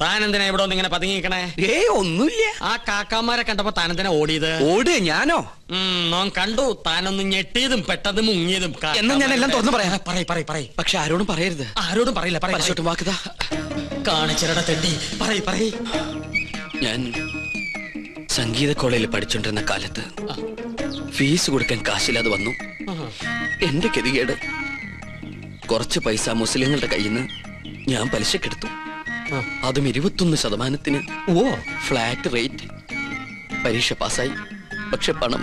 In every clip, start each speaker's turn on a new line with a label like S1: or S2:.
S1: താനെന്തിനാ ഇവിടെ ഒന്ന് ഇങ്ങനെ പതുങ്ങിക്കണേ?
S2: ഒന്നുമില്ല.
S1: ആ കാക്കാമാരെ കണ്ടപ്പോ താനെന്തിനാ ഓടിയത്?
S2: ഓട് ഞാനോ?
S1: നോൻ കണ്ടു. താനൊന്ന് ഞെട്ടിയതും പെട്ടതും മുങ്ങിയതും.
S2: എന്നാ ഞാൻ എല്ലാം തുറന്നു പറയാം.
S1: പറയ്.
S2: പക്ഷെ ആരോടും പറയരുത്.
S1: ആരോടും പറയില്ല.
S2: പരിശോട്ടും വാക്കുതാ
S1: കാണിച്ചിരട തെണ്ടി. പറയ്.
S2: ഞാൻ സംഗീത കോളേജിൽ പഠിച്ചോണ്ടിരുന്ന കാലത്ത് ഫീസ് കൊടുക്കാൻ കാശില്ലാതെ വന്നു. എന്റെ ഗതികേട്. കുറച്ച് പൈസ മുസ്ലിങ്ങളുടെ കയ്യിൽ നിന്ന് ഞാൻ പലിശക്കെടുത്തു. അതും 21%. Flat rate. പരീക്ഷ പാസ്സായി. പക്ഷെ പണം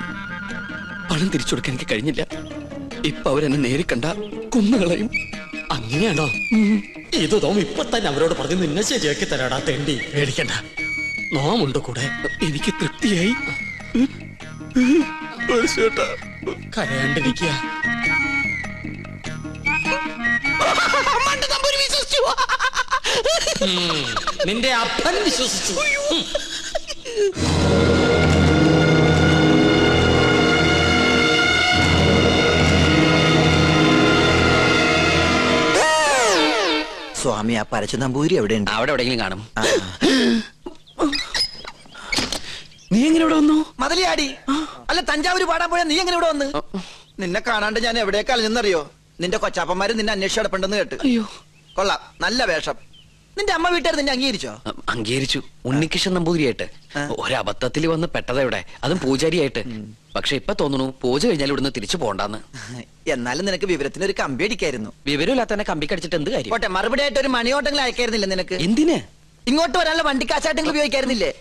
S2: തിരിച്ചു കൊടുക്കാൻ എനിക്ക് കഴിഞ്ഞില്ല. ഇപ്പൊ അവരെന്നെ നേരി കണ്ട കുന്നുകളയും.
S1: അങ്ങനെയാണോ? ഇത് തോം ഇപ്പൊ തന്നെ അവരോട് പറഞ്ഞു നിന്നെ ശരിയാക്കി തരാടാ തെണ്ടി. പേടിക്കണ്ട, നോമുണ്ട് കൂടെ.
S2: എനിക്ക് തൃപ്തിയായി.
S1: കരയാണ്ടിരിക്കുക. നിന്റെ അപ്പൻ വിശ്വസിച്ചു.
S3: സ്വാമി, ആ പരച്ചു നമ്പൂരി എവിടെയുണ്ട്?
S2: അവിടെ എവിടെയെങ്കിലും കാണും. നീ എങ്ങനെ ഇവിടെ വന്നു?
S3: മതലിയാടി. അല്ല, തഞ്ചാവൂര് പാടാൻ പോയാ നീ എങ്ങനെ ഇവിടെ വന്ന്? നിന്നെ കാണാണ്ട് ഞാൻ എവിടേക്ക് അലഞ്ഞെന്നറിയോ? നിന്റെ കൊച്ചാപ്പന്മാര് നിന്നെ അന്വേഷിച്ച് കിടപ്പുണ്ടെന്ന് കേട്ട്.
S2: അയ്യോ,
S3: കൊള്ളാം, നല്ല വേഷം. നിന്റെ അമ്മ വീട്ടുകാർ നിന്നെ അംഗീകരിച്ചോ?
S2: അംഗീകരിച്ചു. ഉണ്ണികൃഷ്ണൻ നമ്പൂതിരിയായിട്ട്. ഒരബദ്ധത്തിൽ വന്ന് പെട്ടതെവിടെ, അതും പൂജാരിയായിട്ട്. പക്ഷെ ഇപ്പൊ തോന്നുന്നു പൂജ കഴിഞ്ഞാൽ ഇവിടുന്ന് തിരിച്ചു പോണ്ടെന്ന്.
S3: എന്നാലും നിനക്ക് വിവരത്തിന് ഒരു കമ്പി അടിക്കായിരുന്നു.
S2: വിവരമില്ലാത്ത തന്നെ കമ്പി കടിച്ചിട്ട് എന്ത് കാര്യം?
S3: പോട്ടെ, മറുപടി ആയിട്ട് ഒരു മണിയോട്ടെങ്കിലും അയക്കായിരുന്നില്ല നിനക്ക്?
S2: എന്തിന്?
S3: ഇങ്ങോട്ട് വരാനുള്ള വണ്ടിക്കാശായിട്ടെങ്കിലും ഉപയോഗിക്കായിരുന്നില്ലേ?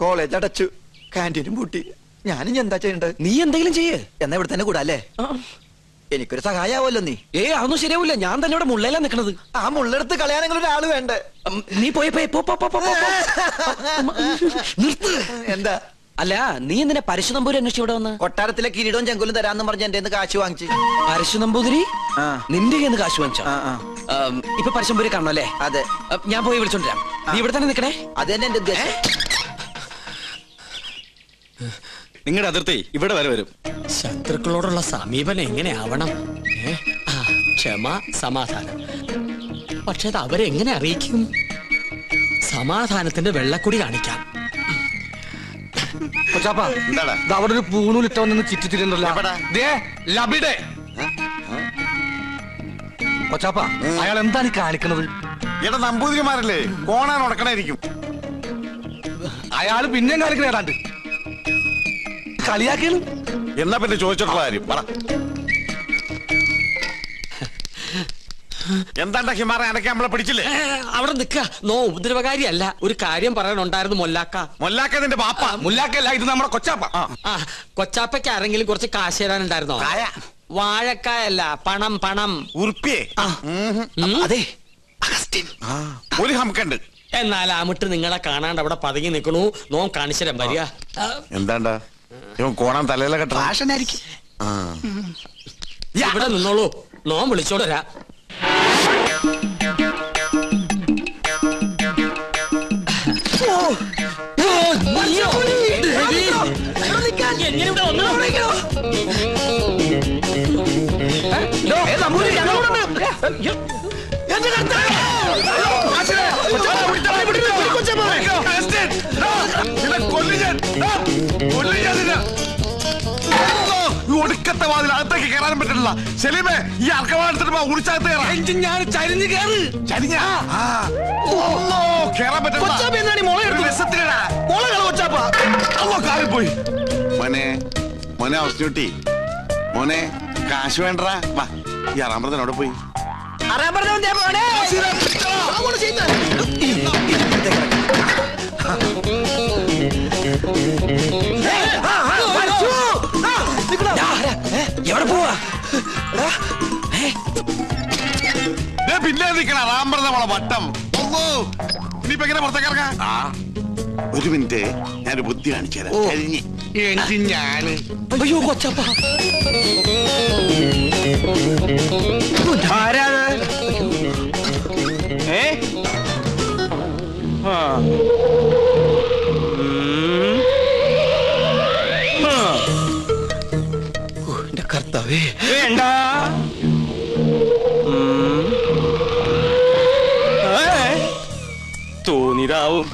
S3: കോളേജ് അടച്ചു, കാന്റീനും പൂട്ടി. ഞാനും എന്താ ചെയ്യണ്ടത്?
S2: നീ എന്തെങ്കിലും ചെയ്യേ.
S3: എന്നാ ഇവിടെ തന്നെ കൂടാ അല്ലേ? എനിക്കൊരു സഹായാവല്ലോ നീ.
S2: അതൊന്നും ശരിയാവില്ല. ഞാൻ തന്നെ ഇവിടെ മുള്ളയിലാ നിക്കണത്.
S3: ആ മുള്ളെടുത്ത് കളയാനെങ്കിലും ഒരാള് വേണ്ടേ?
S2: നീ പോയി നിർത്ത്.
S3: എന്താ?
S2: അല്ല, നീ എന്തിനാ പരശു നമ്പൂരി അന്വേഷിച്ച് ഇവിടെ വന്ന്?
S3: കൊട്ടാരത്തിലെ കിരീടവും ചെങ്കുലും തരാന്ന് പറഞ്ഞ എന്റെ കാശ് വാങ്ങിച്ചു.
S2: പരശു നമ്പൂതിരി നിന്റെ കയ്യിൽ നിന്ന് കാശ് വാങ്ങിച്ചോ? ഇപ്പൊ പരശുനമ്പൂരി കാണണം അല്ലേ?
S3: അതെ.
S2: ഞാൻ പോയി വിളിച്ചോണ്ടിരാം. നീ ഇവിടെ തന്നെ നിക്കണേ.
S3: അത് തന്നെ എന്റെ ഉദ്ദേശം.
S4: നിങ്ങളുടെ അതിർത്തി ഇവിടെ വരെ വരും.
S1: ശത്രുക്കളോടുള്ള സമീപനം എങ്ങനെയാവണം? ക്ഷമ, സമാധാനം. പക്ഷെ അത് അവരെങ്ങനെ അറിയിക്കും? സമാധാനത്തിന്റെ വെള്ളക്കുടി കാണിക്കാം.
S4: അവിടെ
S5: ഒരു പൂണൂലിട്ടവന്ന് ചിറ്റിത്തിരുന്നല്ലോ. കൊച്ചാപ്പ, അയാൾ എന്താണ് ഈ കാണിക്കണത്?
S4: എടാ, നമ്പൂതിരിമാരല്ലേ, കോണാൻ ഉടക്കണായിരിക്കും.
S5: അയാള് പിന്നെയും കാണിക്കണ ഏതാണ്ട് കളിയാക്കിയാണ്.
S4: എന്നാ പിന്നെ ചോദിച്ചിട്ടുള്ള കാര്യം പറ. എന്താണ്ടാ ഹിമാറ, അനക്കെ നമ്മളെ പിടിച്ചില്ലേ?
S1: അവിടെ നിക്ക. നോ ഉപദ്രവകാരിയല്ല. ഒരു കാര്യം പറയാനുണ്ടായിരുന്നു.
S4: മൊല്ലാക്ക നിന്റെ പാപ്പ.
S5: മുല്ലാക്കല്ല, ഇത് നമ്മുടെ കൊച്ചാപ്പ.
S1: കൊച്ചാപ്പയ്ക്ക് ആരെങ്കിലും കുറച്ച് കാശ് തരാനുണ്ടായിരുന്നോ? വാഴക്കായല്ല, പണം.
S4: ഉറുപ്പിയേ?
S2: അതെ,
S4: ഒരു ഹംക്കുണ്ട്.
S1: എന്നാൽ അമിട്ട് നിങ്ങളെ കാണാണ്ട് അവിടെ പതുങ്ങി നിൽക്കണു. നോ കാണിച്ചരം വരിക.
S4: എന്താണ്ടാ ഇവൻ കോണാൻ തലയിലെ കെട്ടാ?
S1: ഇവിടെ നിന്നോളൂ, നോ വിളിച്ചോണ്ട് വരാ.
S4: ഒടുക്കത്തെ വാതിൽ അകത്തേക്ക് കയറാനും പറ്റില്ല. സെലീമേ, ഈ അർക്കവാടത്തിട്ട് ഉടിച്ചകത്ത് കയറാൻ പോയി. മോനെ അവസ്ഥ മോനെ, കാശ് വേണ്ടടാ. വാ, ഈ അറാമ്പറത്തിനോടെ പോയി.
S2: എവിടെ പോവാ?
S4: പിന്നെ നിക്കണ റാമ്പറ നമ്മളെ വട്ടം. ഇനിയിപ്പോ എങ്ങനെ പുറത്തേക്ക് ഇറങ്ങാം? ഒരു മിനിറ്റ്, ഞാനൊരു ബുദ്ധി കാണിച്ചു തരാം. ഞാന്
S2: അയ്യോ കൊച്ചപ്പ, എന്റെ കർത്താവേ.
S5: വേണ്ട, പൊന്നിരാവും.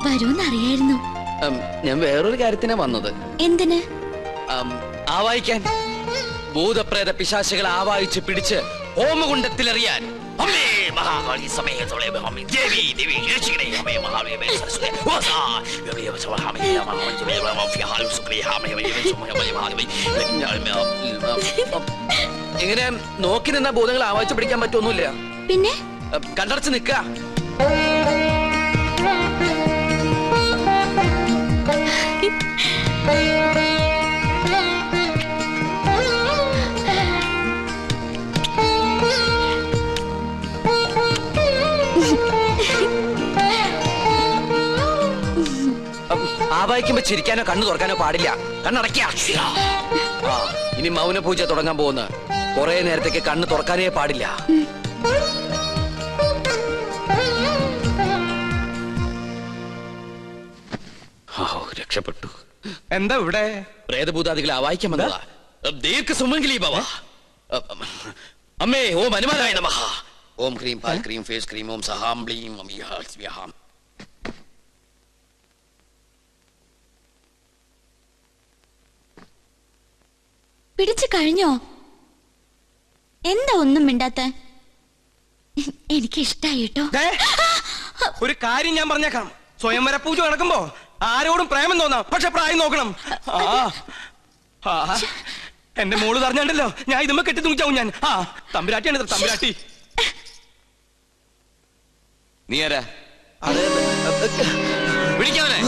S6: വരൂന്നറിയായിരുന്നു.
S2: ഞാൻ വേറൊരു കാര്യത്തിനാ വന്നത്.
S6: എന്തിന്?
S2: ആവായിക്കാൻ. ഭൂതപ്രേത പിശാചുകളെ ആവായിച്ച് പിടിച്ച് ഹോമകുണ്ടത്തിലെറിയാൻ. അമ്മേ മഹാകാളി സമേതോളെ അമ്മേ ദേവി ദേവി രക്ഷിക്കണേ അമ്മേ മഹാകാളി സരസ്വതി വാസാ ദേവി സവഹാമേ മഹാമഞ്ജമേ മഫിഹാലു സുക്രിഹാമേ എങ്ങനെ നോക്കി നിന്ന ഭൂതങ്ങളെ ആവായിച്ച് പിടിക്കാൻ പറ്റൊന്നുമില്ല.
S6: പിന്നെ
S2: കണ്ടടച്ച് നിൽക്കുക. ആവായിക്കുമ്പോ ചിരിക്കാനോ കണ്ണു തുറക്കാനോ പാടില്ല. കണ്ണടയ്ക്ക. ഇനി മൗന പൂജ തുടങ്ങാൻ പോകുന്ന കുറെ നേരത്തേക്ക് കണ്ണ് തുറക്കാനേ പാടില്ല. രക്ഷപ്പെട്ടു.
S5: എന്താ ഇവിടെ?
S2: പ്രേതഭൂതാദികളെ ആവായിക്കാൻ വന്നതാ. ദീർഘ സുമംഗലി ഭവ. അമ്മേ ഓം ഹനുമാനായ നമഃ. ഓം ക്രീം പാൽ ക്രീം ഫേസ് ക്രീം ഓം സഹാം ബ്ലീം അമിഹാം.
S6: പിടിച്ചു കഴിഞ്ഞോ? എന്താ ഒന്നും മിണ്ടാത്ത? എനിക്ക് ഇഷ്ടായി കേട്ടോ.
S5: ഒരു കാര്യം ഞാൻ പറഞ്ഞേക്കാം. സ്വയംവര പൂജ നടക്കുമ്പോ ആരോടും പ്രേമം തോന്നാം, പക്ഷെ പ്രായം നോക്കണം. എന്റെ മോള് പറഞ്ഞാണ്ടല്ലോ ഞാൻ ഇതുമ്മ കെട്ടി തൂങ്ങിച്ചാവും ഞാൻ. തമ്പുരാട്ടിയാണ് തമ്പുരാട്ടി.
S2: നീ ആരാ? വിളിക്കാവനെ.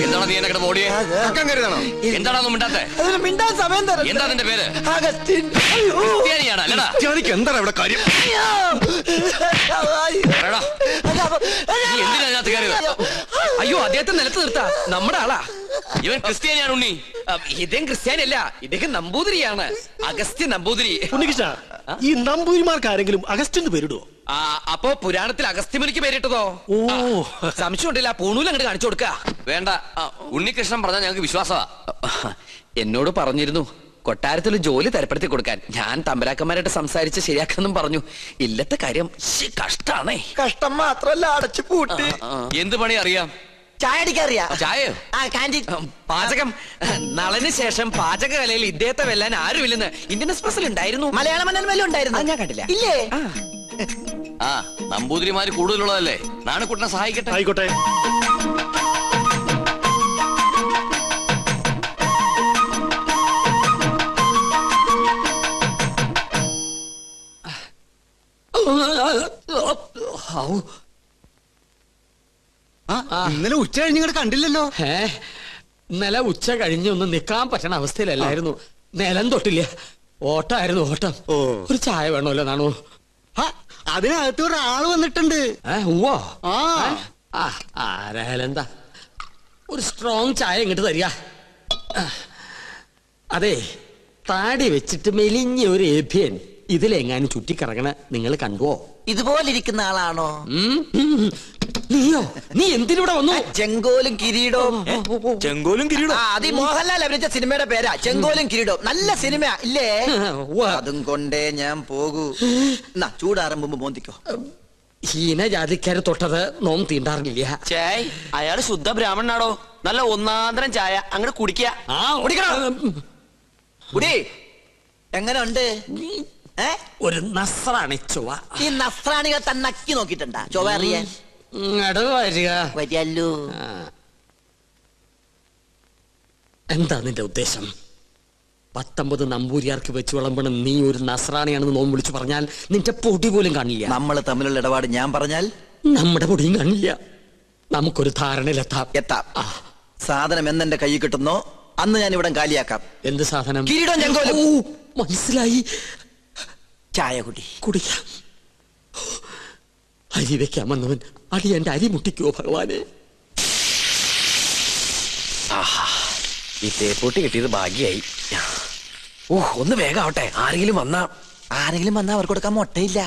S2: എന്താണ് നീ എന്നെ ഓടിയേ? എന്താണോ മിണ്ടാത്തെ?
S3: മിണ്ടാൻ സമയം തരാം.
S2: എന്താ നിന്റെ പേര്?
S3: അഗസ്റ്റിൻ.
S2: ക്രിസ്ത്യാനിയാണ് അല്ലടാ?
S4: എന്താണ് ഇവിടെ കാര്യം?
S2: നീ എന്തിനാ അതിനകത്ത് കയറിയത്? അയ്യോ അദ്ദേഹത്തെ നിലത്ത് നിർത്താ. നമ്മുടെ ആളാ. ഇവൻ ക്രിസ്ത്യാനിയാണ് ഉണ്ണി. ഇദ്ദേഹം ക്രിസ്ത്യാനിയല്ല, ഇദ്ദേഹം നമ്പൂതിരിയാണ്. അഗസ്ത്യ നമ്പൂതിരി.
S1: ഉണ്ണികൃഷ്ണ, ഈ നമ്പൂതിരിമാർക്ക് ആരെങ്കിലും അഗസ്റ്റിന് പേരിടുവോ?
S2: അപ്പോ പുരാണത്തിൽ അഗസ്ത്യമുനിക്ക് പേരിട്ടതോ?
S1: ഓ,
S2: സംശയം ഉണ്ടല്ല. പൂണൂൽ അങ്ങോട്ട് കാണിച്ചു കൊടുക്ക. വേണ്ട, ഉണ്ണികൃഷ്ണൻ പറഞ്ഞാൽ ഞങ്ങൾക്ക് വിശ്വാസമാ. എന്നോട് പറഞ്ഞിരുന്നു കൊട്ടാരത്തിൽ ജോലി തരപ്പെടുത്തി കൊടുക്കാൻ. ഞാൻ തമ്പരാക്കന്മാരായിട്ട് സംസാരിച്ച് ശരിയാക്കാന്നും പറഞ്ഞു. ഇല്ലത്തെ കാര്യം കഷ്ടാണേ.
S3: കഷ്ടം മാത്രല്ല, അടച്ചു പൂട്ടി.
S2: എന്ത് പണി അറിയാം?
S3: ചായ അടിക്കാറിയാ?
S2: ചായയോ? പാചകം. നളന് ശേഷം പാചകകലയിൽ ഇദ്ദേഹത്തെ വെല്ലാൻ ആരുമില്ലെന്ന് ഇന്ത്യൻ എക്സ്പ്രസിൽ ഉണ്ടായിരുന്നു.
S3: മലയാള മനോരമയിലും ഉണ്ടായിരുന്നു.
S2: ഞാൻ കണ്ടില്ല.
S3: ഇല്ലേ?
S2: നമ്പൂതിരിമാര് കൂടുതലുള്ളതല്ലേ. നാണക്കുട്ടനെ സഹായിക്കട്ടെ.
S1: ആയിക്കോട്ടെ.
S7: ഇന്നലെ ഉച്ച കഴിഞ്ഞ് ഇങ്ങോട്ട് കണ്ടില്ലല്ലോ.
S1: ഇന്നലെ ഉച്ച കഴിഞ്ഞ് ഒന്ന് നിക്കാൻ പറ്റണ അവസ്ഥയിലല്ലായിരുന്നു. നിലം തൊട്ടില്ല. ഓട്ടായിരുന്നു ഓട്ടം. ഒരു ചായ വേണമല്ലോ നാണു?
S7: അതിനകത്ത് ഒരാള് വന്നിട്ടുണ്ട്.
S1: ഉവ്വോ? ആരായാലും എന്താ, ഒരു സ്ട്രോങ് ചായ ഇങ്ങോട്ട് തരിക. അതെ, താടി വെച്ചിട്ട് മെലിഞ്ഞ ഒരു ഏഭ്യൻ ഇതിലെങ്ങാനും ചുറ്റിക്കറങ്ങണ നിങ്ങൾ കണ്ടുവോ?
S3: ഇതുപോലിരിക്കുന്ന ആളാണോ?
S1: നീയോ? നീ എന്തിനൂടെ വന്നു?
S3: ചെങ്കോലും കിരീടവും.
S5: ചെങ്കോലും കിരീടവും.
S3: അത് മോഹൻലാൽ അഭിനയിച്ച സിനിമയുടെ പേരാ, ചെങ്കോലും കിരീടവും. നല്ല സിനിമ ഇല്ലേ? അതും കൊണ്ടേ ഞാൻ പോകൂ. ചൂടാറുമ്പോ മോന്തിക്കോ.
S2: ഹീനജാതിക്കാര് തൊട്ടത് നോം തീണ്ടാറില്ല.
S3: ചേയ്, അയാള് ശുദ്ധ ബ്രാഹ്മണനാടോ. നല്ല ഒന്നാന്തരം ചായ അങ്ങോട്ട് കുടിക്ക. കുടി. എങ്ങനെ ഉണ്ട്?
S1: ഒരു നസ്രാണി ചൊവ്വ.
S3: ഈ നസ്രാണികൾ തന്നക്കി നോക്കിട്ടുണ്ടാ ചൊവ്വ അറിയാൻ? വരികല്ലോ.
S1: എന്താ നിന്റെ ഉദ്ദേശം? 19 നമ്പൂരിയാർക്ക് വെച്ച് വിളമ്പണം നീ ഒരു നസ്രാണിയാണെന്ന് നോം വിളിച്ചു പറഞ്ഞാൽ നിന്റെ പൊടി പോലും കാണില്ല.
S3: നമ്മൾ തമ്മിലുള്ള ഇടപാട് ഞാൻ പറഞ്ഞാൽ
S1: നമ്മുടെ പൊടിയും കാണില്ല. നമുക്കൊരു ധാരണയിലെത്താം.
S3: സാധനം എന്നെന്റെ കൈ കിട്ടുന്നോ അന്ന് ഞാൻ ഇവിടെ കാലിയാക്കാം.
S1: എന്ത് സാധനം?
S3: കിരീടം ചെങ്കോലും.
S1: മനസ്സിലായി.
S3: ചായ
S1: കുടിക്കാം. അരി വെക്കാമെന്നവൻ അടി എന്റെ അരി മുട്ടിക്കോ ഭഗവാനെ.
S2: ഈ തേപ്പൂട്ടി കിട്ടിയത് ഭാഗ്യായി. ഒന്ന് വേഗം ആവട്ടെ. ആരെങ്കിലും വന്നാ
S3: അവർക്ക് കൊടുക്കാൻ മുട്ടയില്ല.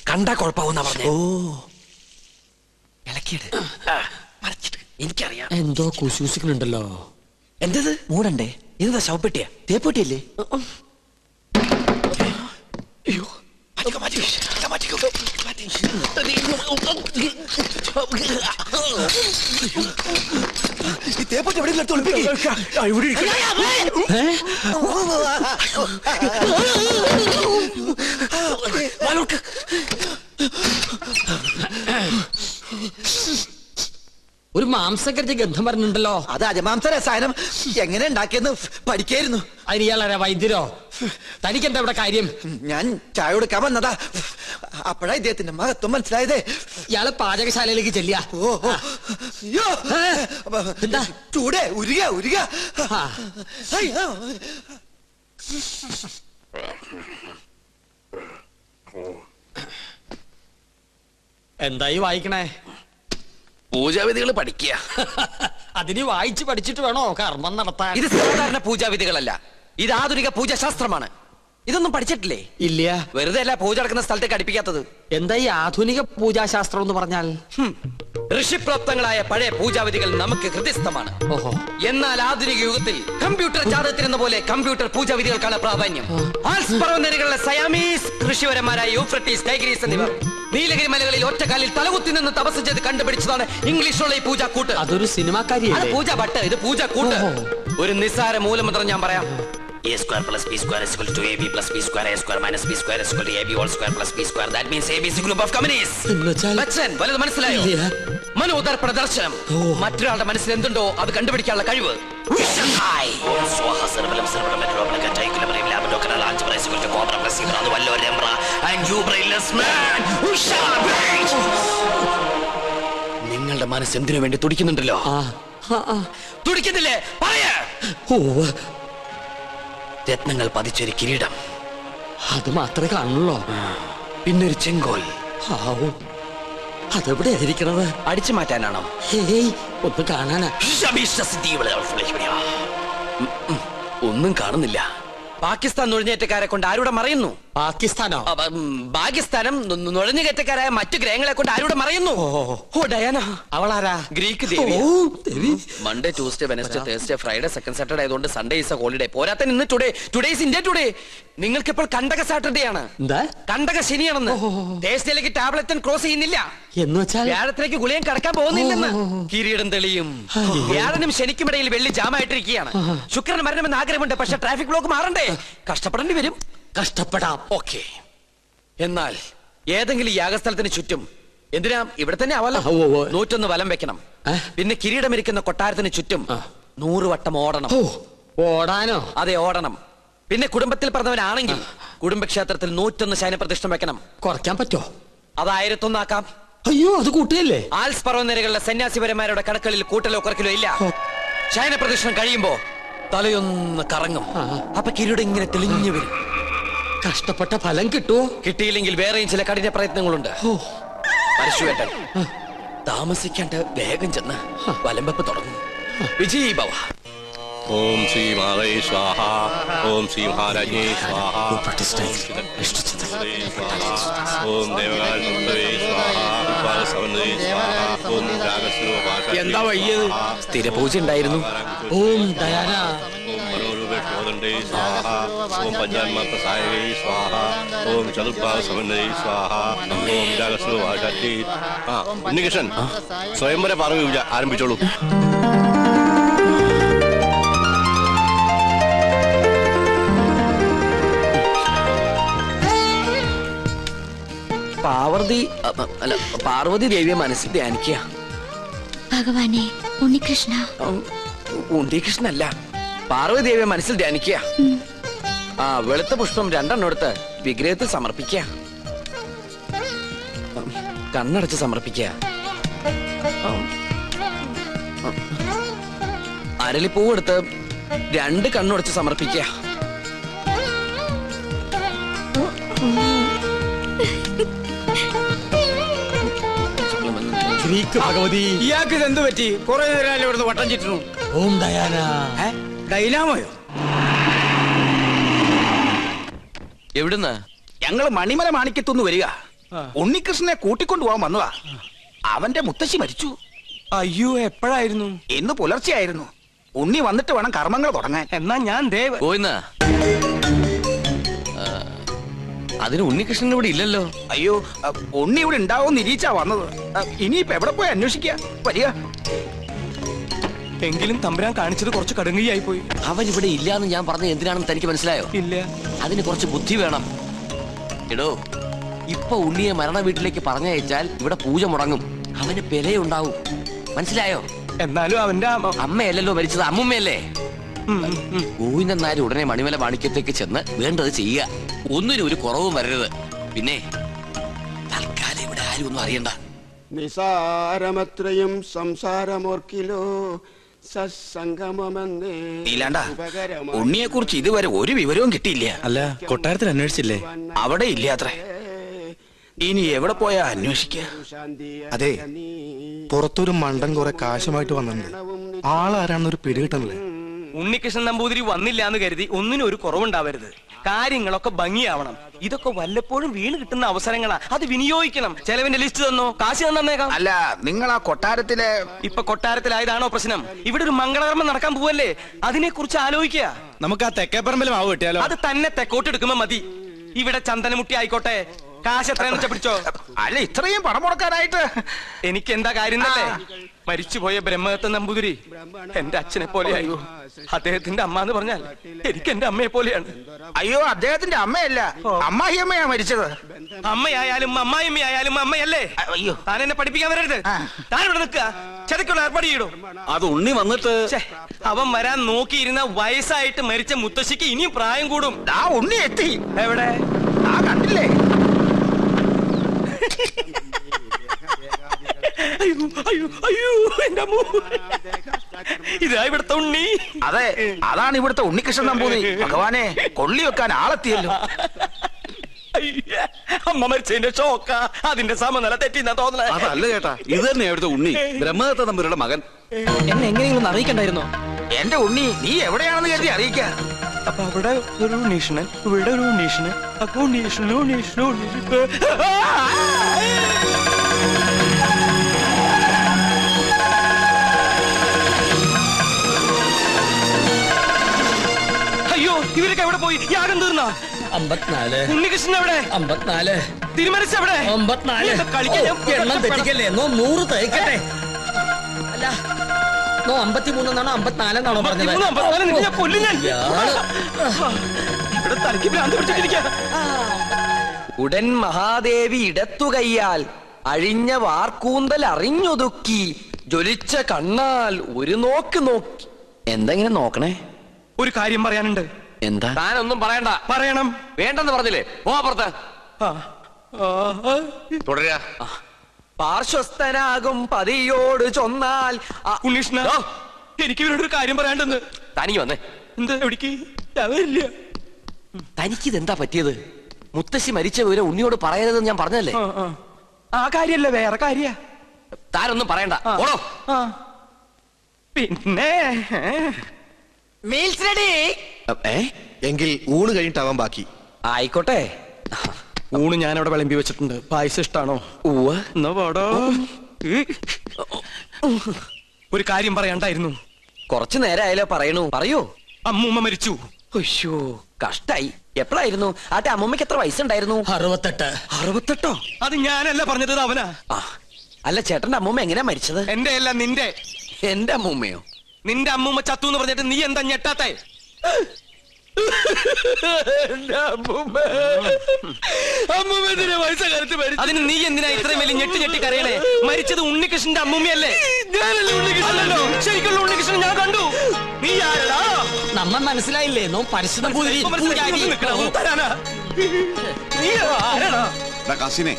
S2: കണ്ടാ കുഴപ്പമാവുന്ന പറഞ്ഞേ. ഇളക്കിയിട്ട് മറിച്ചിട്ട്. എനിക്കറിയാം
S1: എന്തോ കുശൂസിക്കുന്നുണ്ടല്ലോ.
S2: എന്തത്?
S3: മൂടണ്ടേ?
S2: ഇതെന്താ ശവപ്പെട്ടിയാ?
S3: തേപ്പൊട്ടിയല്ലേ?
S2: അയ്യോ
S3: ഈ തേപ്പൊട്ടി എവിടെയെങ്കിലും എടുത്ത് ഒളിപ്പിക്ക്.
S1: ഒരു മാംസക്കരച്ച് ഗന്ധം പറഞ്ഞിട്ടുണ്ടല്ലോ.
S3: അത് അജമാംസ രസായനം എങ്ങനെ ഉണ്ടാക്കിയെന്ന് പഠിക്കായിരുന്നു.
S1: അതിന് ഇയാളാരാ വൈദ്യരോ? തനിക്കെന്താ ഇവിടെ കാര്യം?
S3: ഞാൻ ചായ കൊടുക്കാൻ വന്നതാ. അപ്പോഴാ ഇദ്ദേഹത്തിന്റെ മഹത്വം മനസ്സിലായതേ.
S1: ഇയാള് പാചകശാലയിലേക്ക് ചെല്ലിയ.
S3: അയ്യോ
S1: എന്താ?
S3: ചൂടേ ഉരുക ഉരുക.
S1: എന്തായി വായിക്കണേ?
S2: പൂജാവിധികൾ പഠിക്കുക.
S1: അതിന് വായിച്ച് പഠിച്ചിട്ട് വേണോ കർമ്മം നടത്താൻ?
S2: ഇത് സാധാരണ പൂജാവിധികളല്ല, ഇത് ആധുനിക പൂജാശാസ്ത്രമാണ്. ഇതൊന്നും പഠിച്ചിട്ടില്ലേ?
S1: ഇല്ല.
S2: വെറുതെ അല്ല പൂജ നടക്കുന്ന സ്ഥലത്തേക്ക് അടുപ്പിക്കാത്തത്.
S1: എന്താ ഈ ആധുനിക പൂജാശാസ്ത്രം എന്ന് പറഞ്ഞാൽ?
S2: ഋഷിപ്രാപ്തങ്ങളായ പഴയ പൂജാവിധികൾ നമുക്ക് ഹൃദയസ്ഥമാണ്.
S1: ഓഹോ.
S2: എന്നാൽ ആധുനിക യുഗത്തിൽ കമ്പ്യൂട്ടർ ജാതകത്തിനെന്ന പോലെ കമ്പ്യൂട്ടർ പൂജാവിധികൾക്കാണ് പ്രാധാന്യം. ആൽസ് പർവ്വതനിരകളിലെ സയാമീസ് ഋഷിവരന്മാരായ യൂഫ്രട്ടീസ്, ടൈഗ്രീസ് എന്നിവർ നീലഗിരി മലകളിൽ ഒറ്റക്കാലിൽ തലകുത്തി നിന്ന് തപസ് ചെയ്ത് കണ്ടുപിടിച്ചതാണ് ഇംഗ്ലീഷുള്ള ഈ പൂജാക്കൂട്ട്.
S1: അതൊരു സിനിമാക്കാരിയല്ലേ?
S2: പൂജ ഭട്ട്, ഇത് പൂജാക്കൂട്ട്. ഒരു നിസ്സാര മൂലമന്ത്രം ഞാൻ പറയാം. A square plus B square is equal to AB plus B square, A square minus B square is equal to AB whole square plus B square. That means AB is a group of companies. Bachchan, വലുത് മനസ്സിലായോ? മനോദർപ്പണ ദർശനം. മറ്റൊരാളുടെ മനസ്സിൽ എന്തുണ്ടോ അത് കണ്ടുപിടിക്കാനുള്ള കഴിവ്. നിങ്ങളുടെ മനസ്സ് എന്തിനു വേണ്ടി തുടിക്കുന്നുണ്ടല്ലോ? തുടിക്കുന്നില്ലേ? പറയാ. രത്നങ്ങൾ പതിച്ചൊരു കിരീടം,
S1: അത് മാത്രമേ കാണുള്ളൂ.
S2: പിന്നൊരു ചെങ്കോൽ.
S1: അതെവിടെ ആയിരിക്കണത്?
S2: അടിച്ചു മാറ്റാനാണോ?
S1: ഒന്ന് കാണാനാ.
S2: ഒന്നും കാണുന്നില്ല. പാകിസ്ഥാൻ നുഴഞ്ഞേറ്റക്കാരെ കൊണ്ട് ആരുടെ മറയുന്നു?
S1: പാകിസ്ഥാനോ?
S2: പാകിസ്ഥാനം നുഴഞ്ഞുകയറ്റക്കാരായ മറ്റു ഗ്രഹങ്ങളെ കൊണ്ട് ആരുടെ മറയുന്നു? ഓ ഡയാന.
S1: അവളാരാ?
S2: ഗ്രീക്ക് ദേവി. Monday, Tuesday, Wednesday, Thursday, Friday, second Saturday ആയതുകൊണ്ട് സൺഡേ ഈസ് എ ഹോളിഡേ. പോരാത്ത ഇന്ന് ടുഡേ ഈസ് ഇന്ത്യ ടുഡേ. നിങ്ങൾക്ക് ഇപ്പോൾ കണ്ടക സാറ്റർഡേ ആണ്. കണ്ടക ശനിയാണെന്ന്. തേഴ്സ്ഡേയിലേക്ക് ടാബ്ലറ്റ് ക്രോസ് ചെയ്യുന്നില്ല
S1: എന്ന് വെച്ചാൽ
S2: വ്യാഴത്തിലേക്ക് ഗുളിയം കടക്കാൻ പോകുന്നില്ലെന്ന്. കിരീടം തെളിയും. വ്യാഴനും ശനിക്കും ഇടയിൽ വെള്ളി ജാമായിട്ടിരിക്കുകയാണ്. ശുക്രന് മരണമെന്ന് ആഗ്രഹമുണ്ട്, പക്ഷെ ട്രാഫിക് ബ്ലോക്ക് മാറണ്ടേ? കഷ്ടപ്പെടേണ്ടി വരും.
S1: കഷ്ടപ്പെടാം.
S2: ഓക്കെ. എന്നാൽ ഏതെങ്കിലും യാഗസ്ഥലത്തിന് ചുറ്റും, എന്തിനാ ഇവിടെ തന്നെ ആവല്ലോ, 101 വലം വെക്കണം. പിന്നെ കിരീടമിരിക്കുന്ന കൊട്ടാരത്തിന് ചുറ്റും 100 വട്ടം ഓടണം.
S1: ഓടാനോ?
S2: അതെ, ഓടണം. പിന്നെ കുടുംബത്തിൽ പറഞ്ഞവനാണെങ്കിൽ കുടുംബക്ഷേത്രത്തിൽ 101 ശയനപ്രതിഷ്ഠ വെക്കണം.
S1: കുറയ്ക്കാൻ പറ്റോ?
S2: അത് 1001 ആക്കാം.
S1: അയ്യോ, അത് കൂട്ടിയല്ലേ?
S2: ആൽസ് പർവ്വതനിരകളിലെ സന്യാസിപരന്മാരുടെ കടക്കളിൽ കൂട്ടലോ കുറക്കലോ ഇല്ല. ശയനപ്രതിഷ്ഠ കഴിയുമ്പോ തലയൊന്ന് കറങ്ങും. അപ്പൊ കിരീടം ഇങ്ങനെ തെളിഞ്ഞു വരും.
S1: കഷ്ടപ്പെട്ട ഫലം കിട്ടുമോ?
S2: കിട്ടിയില്ലെങ്കിൽ വേറെയും ചില കഠിന പ്രയത്നങ്ങളുണ്ട്. പരശുവേട്ടൻ താമസിക്കാണ്ട് വേഗം ചെന്ന് വലംവെപ്പ് തുടങ്ങും. വിജയ് ഭവ.
S8: ഓം ശ്രീ മഹാദേവ സ്വാഹ. ഓം ശ്രീ മഹാരാജ്ഞേ സ്വാഹ. ഓം ദേവകാലേ സ്വാഹ. ഓം
S2: എന്താ വയ്യത്? സ്ഥിരപൂജ ഉണ്ടായിരുന്നു.
S1: ഓം ദയാന.
S8: ഓം മനോരൂപേ സ്വാഹ. ഓം പഞ്ചാന്മാത്ര സായകേ സ്വാഹ. ഓം ചതുർഭാഗ സമന്വയേ സ്വാഹ. ഓം രാഗസ്വഭാഷാറ്റി. ഉണ്ണികൃഷ്ണൻ, സ്വയംവര പാർവ്വ പൂജ ആരംഭിച്ചോളൂ.
S2: പാർവതി ദേവിയെ മനസ്സിൽ ധ്യാനിക്കുക.
S6: ഭഗവാനെ, ഉണ്ണികൃഷ്ണ.
S2: ഉണ്ണികൃഷ്ണല്ല, പാർവതി ദേവിയെ മനസ്സിൽ ധ്യാനിക്കുക. വെളുത്ത പുഷ്പം 2 എടുത്ത് വിഗ്രഹത്തിൽ സമർപ്പിക്കുക. കണ്ണടച്ച് സമർപ്പിക്കുക. അരളിപ്പൂവെടുത്ത് 2 കണ്ണുടച്ച് സമർപ്പിക്കുക.
S1: ഗ്രീക്ക് ഭഗവതി.
S5: ഇയാൾക്ക് ഇത് എന്ത് പറ്റി? കുറെ നേരം ഇവിടുന്ന് വട്ടം ചുറ്റുന്നു.
S1: ഓം ദയാന.
S5: ഡൈനാമോയോ?
S2: എവിടുന്ന്?
S9: ഞങ്ങള് മണിമല മാണിക്കത്തുനിന്ന് വരിക. ഉണ്ണികൃഷ്ണനെ കൂട്ടിക്കൊണ്ടുപോകാൻ വന്നതാ. അവന്റെ മുത്തശ്ശി മരിച്ചു.
S5: അയ്യോ, എപ്പോഴായിരുന്നു?
S9: ഇന്ന് പുലർച്ചെയായിരുന്നു. ഉണ്ണി വന്നിട്ട് വേണം കർമ്മങ്ങൾ തുടങ്ങാൻ.
S5: എന്നാ ഞാൻ ദേവ്.
S2: പോയിന്നാ അതിന് ഉണ്ണികൃഷ്ണൻ ഇവിടെ ഇല്ലല്ലോ.
S9: അയ്യോ, ഉണ്ണി ഇവിടെ ഉണ്ടാവും നിരീച്ചാ വന്നത്. ഇനിയിപ്പോ എവിടെ പോയി അന്വേഷിക്കുക? വരിക.
S5: എങ്കിലും തമ്പുരാൻ കാണിച്ചത് കുറച്ച് കടുങ്കയായി പോയി.
S2: അവൻ ഇവിടെ ഇല്ലാന്ന് ഞാൻ പറഞ്ഞത് എന്തിനാണെന്ന് തനിക്ക് മനസ്സിലായോ?
S5: ഇല്ല.
S2: അതിന് കുറച്ച് ബുദ്ധി വേണം. എടോ, ഇപ്പൊ ഉണ്ണിയെ മരണ വീട്ടിലേക്ക് പറഞ്ഞയച്ചാൽ ഇവിടെ പൂജ മുടങ്ങും, അവന് പെലയുണ്ടാവും. മനസ്സിലായോ?
S5: എന്നാലും അവന്റെ
S2: അമ്മയല്ലല്ലോ മരിച്ചത്, അമ്മുമ്മയല്ലേ. ഗോവിന്ദൻ നായർ ഉടനെ മണിമല മാണിക്യത്തേക്ക് ചെന്ന് വേണ്ടത് ചെയ്യുക. ഒന്നിനും ഒരു കുറവും വരരുത്. പിന്നെ തൽക്കാലം ഇവിടെ ആരും ഒന്നും അറിയണ്ട.
S10: നിസാരമത്രയും സംസാരമോർക്കിലോ
S9: നീലാണ്ട, ഉണ്ണിയെ കുറിച്ച് ഇതുവരെ ഒരു വിവരവും കിട്ടിയില്ല.
S5: അല്ല, കൊട്ടാരത്തിൽ അന്വേഷിച്ചില്ലേ?
S9: അവിടെ ഇല്ലാത്രേ. ഇനി എവിടെ പോയാ അന്വേഷിക്കുക?
S11: അതെ, പുറത്തൊരു മണ്ടൻ കുറെ കാശുമായിട്ട് വന്നിട്ടുണ്ട്. ആളാരാണെന്നൊരു പിടികിട്ടണല്ലേ.
S5: ഉണ്ണികൃഷ്ണൻ നമ്പൂതിരി വന്നില്ല എന്ന് കരുതി ഒന്നിനും ഒരു കുറവുണ്ടാവരുത്. കാര്യങ്ങളൊക്കെ ഭംഗിയാവണം. ഇതൊക്കെ വല്ലപ്പോഴും വീണ് കിട്ടുന്ന അവസരങ്ങളാ, അത് വിനിയോഗിക്കണം. ചെലവിന്റെ ലിസ്റ്റ് തന്നോ, കാശ് തന്നേക്കാം.
S9: അല്ല, നിങ്ങൾ ആ കൊട്ടാരത്തിലെ
S5: ഇപ്പൊ കൊട്ടാരത്തിലായതാണോ പ്രശ്നം? ഇവിടെ ഒരു മംഗളകർമ്മം നടക്കാൻ പോവല്ലേ, അതിനെ കുറിച്ച് ആലോചിക്കുക.
S11: നമുക്ക് ആ തെക്കേപ്പറമ്പിൽ മാവ് കിട്ടിയാലോ?
S5: അത് തന്നെ തെക്കോട്ടെടുക്കുമ്പോ മതി. ഇവിടെ ചന്ദനമുട്ടി ആയിക്കോട്ടെ. കാശ് എത്രയാന്ന് വെച്ചാ പിടിച്ചോ.
S9: അല്ല, ഇത്രയും പണം മുടക്കാനായിട്ട്
S5: എനിക്ക് എന്താ കാര്യം തന്നെ? മരിച്ചുപോയ ബ്രഹ്മദത്ത നമ്പൂതിരി എന്റെ അച്ഛനെ പോലെയായി. അദ്ദേഹത്തിന്റെ അമ്മ എന്ന് പറഞ്ഞാൽ എനിക്ക് എന്റെ അമ്മയെ പോലെയാണ്.
S9: അയ്യോ, അദ്ദേഹത്തിന്റെ അമ്മയല്ല, അമ്മായിയമ്മയാ മരിച്ചത്.
S5: അമ്മയായാലും അമ്മായിയമ്മയായാലും അമ്മയല്ലേ.
S9: അയ്യോ,
S5: താൻ എന്നെ പഠിപ്പിക്കാൻ വരരുത്. താൻ ഇവിടെ നിൽക്കുക, ചതക്കുള്ള ഏർപ്പാട് ചെയ്യടോ.
S11: അത് ഉണ്ണി വന്നിട്ട്
S5: അവൻ വരാൻ നോക്കിയിരുന്ന വയസ്സായിട്ട് മരിച്ച മുത്തശ്ശിക്ക് ഇനിയും പ്രായം കൂടും.
S9: ആ ഉണ്ണി എത്തി.
S5: എവിടെ?
S9: ആ കണ്ടില്ലേ?
S5: അയ്യോ അയ്യോ അയ്യോ, എന്റെ അമ്മോ, ഇതാ ഇവിടുത്തെ ഉണ്ണി.
S9: അതെ, അതാണ് ഇവിടുത്തെ ഉണ്ണികൃഷ്ണൻ നമ്പൂതിരി. ഭഗവാനെ, കൊള്ളി വെക്കാൻ ആളെത്തിയല്ലോ.
S5: അമ്മ മരിച്ചതിന്റെ ഷോക്ക, അതിന്റെ സമനില തെറ്റിന്നാ തോന്നണേ.
S11: അതല്ല ചേട്ടാ, ഇത് തന്നെ ഇവിടുത്തെ ഉണ്ണി, ബ്രഹ്മദത്ത നമ്പൂതിരിയുടെ മകൻ.
S5: എന്നെ എങ്ങനെയെങ്കിലും അറിയിക്കണ്ടായിരുന്നോ?
S9: എന്റെ ഉണ്ണി നീ എവിടെയാണെന്ന് കരുതി അറിയിക്കാൻ.
S5: അപ്പൊ അവിടെ ഒരു ഉണ്ണീഷണൻ, ഇവിടെ ഒരു ഉണ്ണീഷണൻ. അപ്പൊ ഉണ്ണീഷണൻ ഉണ്ണീഷണൻ ഉണ്ണീഷണൻ. അയ്യോ, ഇവരൊക്കെ എവിടെ പോയി? യാഗം തീർന്ന
S1: 54.
S5: ഉണ്ണികൃഷ്ണൻ എവിടെ?
S1: 54.
S5: തിരുമനസ് എവിടെ?
S1: 54.
S5: കളിക്കാൻ
S1: എണ്ണം തെറ്റിക്കല്ലേ. 100 തേക്കട്ടെ. അല്ല, 53 എന്നാണോ 54 എന്നാണോ പറഞ്ഞത്?
S5: ഇവിടെ തലയ്ക്ക് ഭ്രാന്ത് പിടിച്ചിട്ടിരിക്കുക.
S2: ഉടൻ മഹാദേവി ഇടത്തുകയ്യാൽ അഴിഞ്ഞ വാർക്കൂന്തൽ അറിഞ്ഞൊതുക്കി ജ്വലിച്ച കണ്ണാൽ ഒരു നോക്ക് നോക്കി. എന്തെങ്കിലും നോക്കണേ?
S5: ഒരു കാര്യം പറയാനുണ്ട്.
S2: എന്താ? താനൊന്നും പറയണ്ട.
S5: പറയണം.
S2: വേണ്ടെന്ന് പറഞ്ഞില്ലേ? പോ പുറത്ത്. തുടരുക. പാർശ്വസ്ഥനാകും പതിയോട് ചൊന്നാൽ.
S5: ഉണ്ണീഷ്ണ, എനിക്ക് ഇവരോട് ഒരു കാര്യം പറയാണ്ടെന്ന്.
S2: തനിക്ക് വന്നേ.
S5: എന്താ? എവിടേക്ക്? അവരില്ല.
S2: തനിക്കിതെന്താ പറ്റിയത്? മുത്തശ്ശി മരിച്ച വിവരം ഉണ്ണിയോട് പറയരുതെന്ന് ഞാൻ പറഞ്ഞല്ലേ?
S5: ആ കാര്യല്ല, വേറെ കാര്യ.
S2: താനൊന്നും പറയണ്ട. ഓടോ.
S5: പിന്നെ
S3: മീൽസ് റെഡി.
S11: എങ്കിൽ ഊണ് കഴിഞ്ഞിട്ടാവാൻ ബാക്കി.
S2: ആയിക്കോട്ടെ.
S5: ഊണ് ഞാൻ അവിടെ വിളമ്പി വെച്ചിട്ടുണ്ട്. പായസം ഇഷ്ടാണോ? എന്നാ പാടോ. ഒരു കാര്യം പറയാണ്ടായിരുന്നു.
S2: കുറച്ചു നേരമായാലോ പറയണു. പറയൂ.
S5: അമ്മൂമ്മ മരിച്ചു.
S2: അയ്യോ, കഷ്ടായി. എപ്പോഴായിരുന്നു? ആട്ടെ, അമ്മൂമ്മക്ക് എത്ര വയസ്സുണ്ടായിരുന്നു?
S1: 68.
S5: 68? അത് ഞാനല്ല പറഞ്ഞത്, അവനാ.
S2: അല്ല, ചേട്ടന്റെ അമ്മൂമ്മ എങ്ങനെയാ മരിച്ചത്?
S5: എന്റെ അല്ല, നിന്റെ.
S2: എന്റെ അമ്മൂമ്മയോ?
S5: നിന്റെ അമ്മൂമ്മ ചത്തു എന്ന് പറഞ്ഞിട്ട് നീ എന്താ ഞെട്ടാത്തെ? അതിന് നീ എന്തിനാ ഇത്രയും വലിയ ഞെട്ടി കരയണേ? മരിച്ചത് ഉണ്ണികൃഷ്ണന്റെ അമ്മൂമ്മയല്ലേ? അല്ലല്ലോ, ശരിക്കുള്ള ഉണ്ണികൃഷ്ണൻ ഞാൻ കണ്ടു. നീ ആരടാ?
S1: നമ്മ മനസ്സിലായില്ലേ? നോ പരിശുദ്ധ
S4: കാസിനെ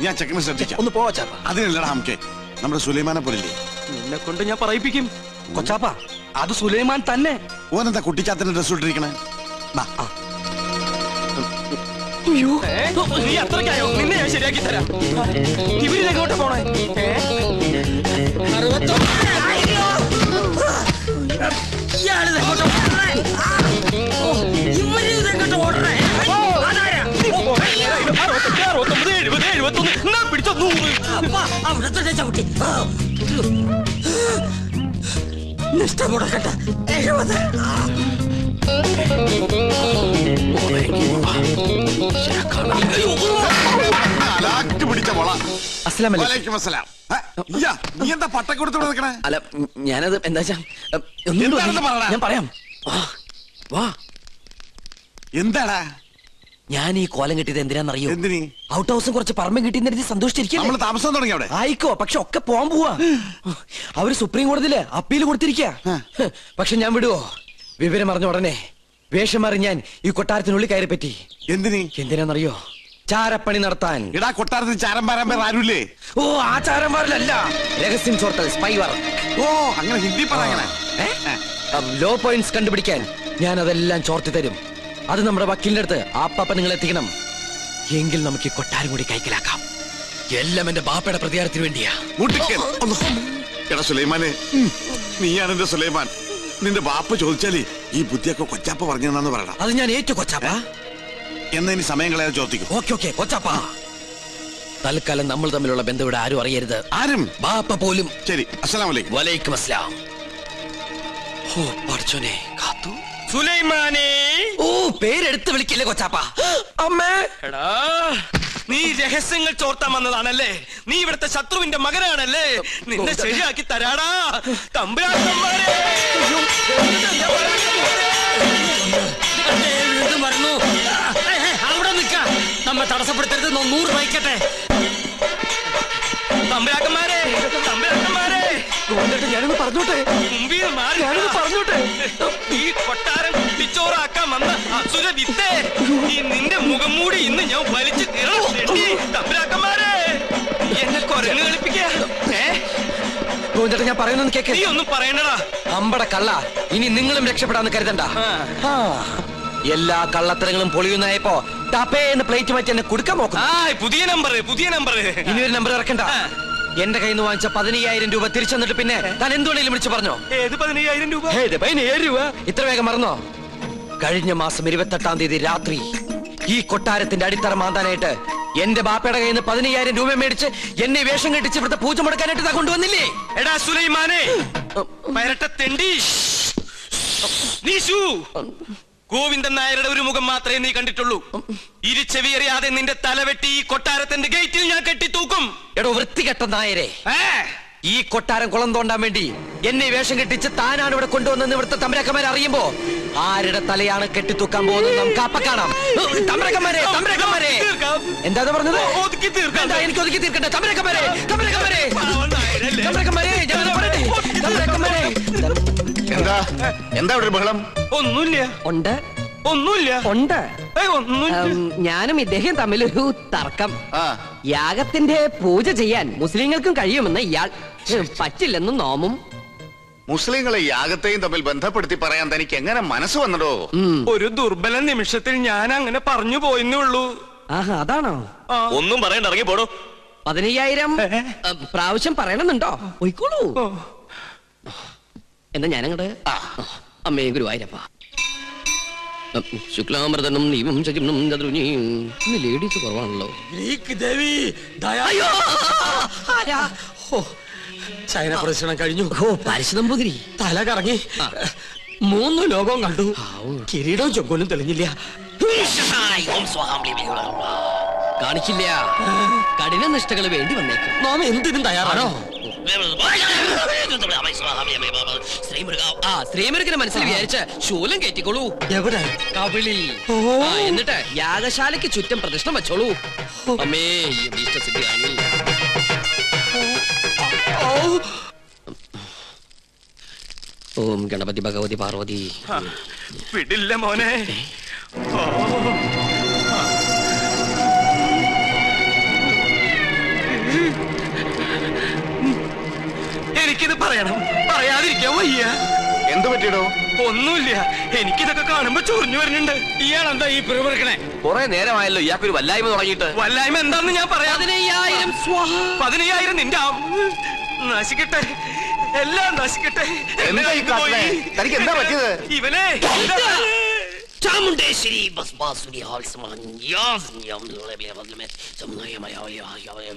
S4: ഞാൻ ചെക്കനെ ശ്രദ്ധിക്കാം.
S9: ഒന്ന് പോവാ.
S4: അതിനല്ലടാ നമുക്ക് നമ്മുടെ സുലൈമാനെ പോലില്ലേ.
S5: നിന്നെ കൊണ്ട് ഞാൻ പറയിപ്പിക്കും. കൊച്ചാപ്പ, അത് സുലൈമാൻ തന്നെ.
S4: ഓനെന്താ കുട്ടിച്ചാത്തിന്റെ ഡ്രസ് ഇട്ടിരിക്കണേ?
S5: നീ അത്രയ്ക്കായോ? നിന്നെ ഞാൻ ശരിയാക്കി തരാം. ഇവരിതെങ്ങോട്ട് പോണേ?
S1: നിഷ്ഠ മുടക്കട്ടെ. 70.
S4: പിടിച്ച മോള.
S2: അസ്സലാമു അലൈക്കും.
S4: വലൈക്കും അസ്സലാം. നീ എന്താ പട്ടം കൊടുത്തോണ്ട് നിൽക്കണേ?
S2: അല്ല ഞാനത് എന്താ വെച്ചാ,
S4: എന്താണെന്ന് പറയടാ.
S2: ഞാൻ പറയാം. വാ.
S4: എന്താടാ
S2: ഞാൻ ഈ കോലം കിട്ടിയത് എന്തിനാന്നറിയോ?
S4: എന്തിനി?
S2: ഔട്ട് ഹൗസും കുറച്ച് പറമ്പും കിട്ടിയെന്ന് സന്തോഷിച്ചിരിക്കും.
S4: നമ്മള് താമസം തുടങ്ങി അവിടെ.
S2: ആയിക്കോ, പക്ഷെ ഒക്കെ പോവാൻ പോവാ. അവര് സുപ്രീം കോടതിയില് അപ്പീൽ കൊടുത്തിരിക്കുക. പക്ഷെ ഞാൻ വിടുവോ? വിവരം അറിഞ്ഞ ഉടനെ വേഷം മാറി ഞാൻ ഈ കൊട്ടാരത്തിനുള്ളിൽ കയറി പറ്റി. എന്തിനാന്നറിയോ? ചാരപ്പണി നടത്താൻ.
S4: ഇടാ കൊട്ടാരത്തിൽ ചാരം പാരാൻ പേർ ആരുമില്ലേ?
S2: ഓ, ആ ചാരന്മാരിലല്ല, രഹസ്യം ചോർത്തൽ, സ്പൈ വർക്ക്.
S4: ഓ, അങ്ങനെ ഹിന്ദി പറയണേ.
S2: ലോ പോയിന്റ്സ് കണ്ടുപിടിക്കാൻ ഞാൻ അതെല്ലാം ചോർത്തി തരും. അത് നമ്മുടെ വക്കീലിന്റെ അടുത്ത് ആപ്പാപ്പ നിങ്ങൾ എത്തിക്കണം. എങ്കിൽ നമുക്ക് ഈ കൊട്ടാരം കൂടി കൈക്കലാക്കാം. എല്ലാം എന്റെ ബാപ്പയുടെ പ്രതികാരത്തിന് വേണ്ടിയാ.
S4: എടാ സുലൈമാനെ, നീയാണ് എന്റെ സുലൈമാൻ. നിന്റെ ബാപ്പ ചോദിച്ചാല് ഈ ബുദ്ധിയൊക്കെ കൊച്ചാപ്പ പറഞ്ഞെന്നു പറയണം.
S2: അത് ഞാൻ ഏറ്റു കൊച്ചാപ്പ.
S4: എന്നാ ഇനി സമയം കളയാതെ ചോദിക്കും.
S2: ഓക്കെ കൊച്ചാപ്പ. തൽക്കാലം നമ്മൾ തമ്മിലുള്ള ബന്ധം ഇവിടെ ആരും അറിയരുത്.
S4: ആരും?
S2: ബാപ്പ പോലും.
S4: ശരി. അസ്സലാമു അലൈക്കും.
S2: വലൈക്കും അസ്സലാം. ഓ പഠിച്ചോനെ, കാത്തു.
S5: സുലൈമാനേ.
S2: ഓ, പേരെടുത്ത് വിളിക്കില്ലേ കൊച്ചാപ്പ. അമ്മേ.
S5: എടാ, നീ രഹസ്യങ്ങൾ ചോർത്താൻ വന്നതാണല്ലേ? നീ ഇവിടുത്തെ ശത്രുവിന്റെ മകനാണല്ലേ? നിന്നെ ശരിയാക്കി തരാടാ തമ്പുരാക്കന്മാരെ.
S1: അവിടെ നിൽക്ക, നമ്മെ തടസ്സപ്പെടുത്തരുത്. 100 വയ്ക്കട്ടെ.
S5: തമ്പുരാക്കന്മാരെ,
S2: ഞാനൊന്ന് പറഞ്ഞോട്ടെ.
S5: പറഞ്ഞോട്ടെ. ഈ കൊട്ടാരം കുട്ടിച്ചോറാക്കാൻ വന്ന അസുര വിത്തേ, ഈ നിന്റെ മുഖം മൂടി ഇന്ന് ഞാൻ വലിച്ചു തീർന്നു. തമ്പുരാക്കന്മാരെ, എന്നെ കൊരങ്ങ് കളിപ്പിക്കാ.
S2: ഞാൻ പറയുന്നത് കേക്ക്.
S5: നീ ഒന്നും പറയണ്ടടാ.
S2: അമ്പട കള്ള, ഇനി നിങ്ങളും രക്ഷപ്പെടാന്ന് കരുതണ്ട. എല്ലാ കള്ളത്തരങ്ങളും പൊളിയുന്നായപ്പോ ടപ്പേന്ന് പ്ലേറ്റ് മാറ്റി എന്നെ കൊടുക്കാൻ നോക്കും.
S5: പുതിയ നമ്പർ.
S2: ഇനി ഒരു നമ്പർ ഇറക്കണ്ട. എന്റെ കയ്യിൽ നിന്ന് വാങ്ങിച്ച 15,000 രൂപ തിരിച്ചു തന്നിട്ട് പിന്നെ താൻ എന്തുകൊണ്ടെങ്കിലും വിളിച്ചു പറഞ്ഞോ?
S5: ഏത് 15,000 രൂപ?
S2: 15,000 രൂപ ഇത്ര വേഗം മറന്നോ? കഴിഞ്ഞ മാസം 28-ാം തീയതി രാത്രി ഈ കൊട്ടാരത്തിന്റെ അടിത്തറ മാന്താനായിട്ട് എന്റെ ബാപ്പയുടെ കയ്യിൽ നിന്ന് 15,000 രൂപ മേടിച്ച് എന്നെ വേഷം കെട്ടിച്ച് ഇവിടുത്തെ പൂജ മുടക്കാനായിട്ട് കൊണ്ടുവന്നില്ലേ?
S5: എടാ സുലൈമാനെ, പരട്ടത്തെണ്ടി, നീശു, ഗോവിന്ദൻ നായരുടെ ഒരു മുഖം മാത്രമേ നീ കണ്ടിട്ടുള്ളൂ. ഇരുചെവിയറിയാതെ നിന്റെ തലവെട്ടി ഈ കൊട്ടാരത്തിന്റെ ഗേറ്റിൽ ഞാൻ കെട്ടിത്തൂക്കും.
S2: എടോ വൃത്തികെട്ട നായരെ, ഈ കൊട്ടാരം കുളം തോണ്ടാൻ വേണ്ടി എന്നെ വേഷം കെട്ടിച്ച് താനാണ് ഇവിടെ കൊണ്ടുവന്നെന്ന് ഇവിടുത്തെ തമ്പുരാക്കന്മാരെ അറിയുമ്പോ ആരുടെ തലയാണ് കെട്ടിത്തൂക്കാൻ പോകുന്നത് നമുക്ക് അപ്പ കാണാം. തമ്പുരാക്കന്മാരെ, എന്താ പറഞ്ഞത്? എനിക്ക് ഒതുക്കി തീർക്കട്ടെ. തമ്പുരാക്കന്മാരെ,
S11: എന്താ ഇവിടെ ബഹളം?
S5: ഒന്നുമില്ല.
S12: ഞാനും ഇദ്ദേഹം തമ്മിലൊരു തർക്കം. യാഗത്തിന്റെ പൂജ ചെയ്യാൻ മുസ്ലിങ്ങൾക്കും കഴിയുമെന്ന് ഇയാൾ, പറ്റില്ലെന്നും നോമും.
S11: മുസ്ലിങ്ങളെ യാഗത്തെയും തമ്മിൽ ബന്ധപ്പെടുത്തി പറയാൻ തനിക്ക് എങ്ങനെ മനസ്സ് വന്നടോ?
S5: ഒരു ദുർബല നിമിഷത്തിൽ ഞാൻ അങ്ങനെ പറഞ്ഞു പോയെന്നേ ഉള്ളൂ.
S12: അതാണോ?
S5: ഒന്നും പറയണ്ട, ഇറങ്ങി പോടോ.
S12: 15,000 പ്രാവശ്യം പറയണമെന്നുണ്ടോ? പോയിക്കോളൂ. എന്നാ ഞാനങ്ങട്. അമ്മേ ഗുരുവായൂരപ്പ. ശുക്ലാമൃതനും നീവും ശചിനും ചതുരുനിയും. ഇന്ന് ലേഡീസ് കുറവാണല്ലോ.
S1: ചൈന പ്രദക്ഷിണം കഴിഞ്ഞു.
S12: പാരിശുനമ്പൂതിരി
S1: തല കറങ്ങി 3 ലോകവും കണ്ടു. കിരീടവും ചൊക്കോലും തെളിഞ്ഞില്ല.
S12: കാണിക്കില്ല. കഠിന നിഷ്ഠകൾ വേണ്ടി വന്നേക്കും.
S1: നാം എന്തിനും തയ്യാറാണോ?
S12: ശ്രീമുരുകനെ മനസ്സിൽ വിചാരിച്ച് ശൂലം കയറ്റിക്കോളൂ.
S1: എവിടെ?
S12: കവിളിൽ. എന്നിട്ട് യാഗശാലയ്ക്ക് ചുറ്റും പ്രദക്ഷിണം വെച്ചോളൂ. അമ്മേ ഇഷ്ടസിദ്ധിയാണ്. ഓം ഗണപതി ഭഗവതി പാർവതി.
S5: വിടില്ല മോനെ. എനിക്കിത് പറയണം, പറയാതിരിക്കാൻ വയ്യ.
S11: എന്ത് പറ്റിയടോ?
S5: ഒന്നുമില്ല, എനിക്കിതൊക്കെ കാണുമ്പോ ചൊറിഞ്ഞു വരുന്നുണ്ട്. ഇയാളെന്താ ഈ പിറുപിറുക്കണേ?
S2: കുറെ നേരമായല്ലോ ഇയാൾക്കൊരു വല്ലായ്മ തുടങ്ങിയിട്ട്.
S5: വല്ലായ്മ എന്താന്ന് ഞാൻ പറയാം.
S12: 15,000
S5: നിന്റെ നശിക്കട്ടെ, എല്ലാം നശിക്കട്ടെ.
S11: തനിക്ക് എന്താ പറ്റിയത്?
S5: ഇവനെ
S12: ചാമുണ്ടേശ്വരി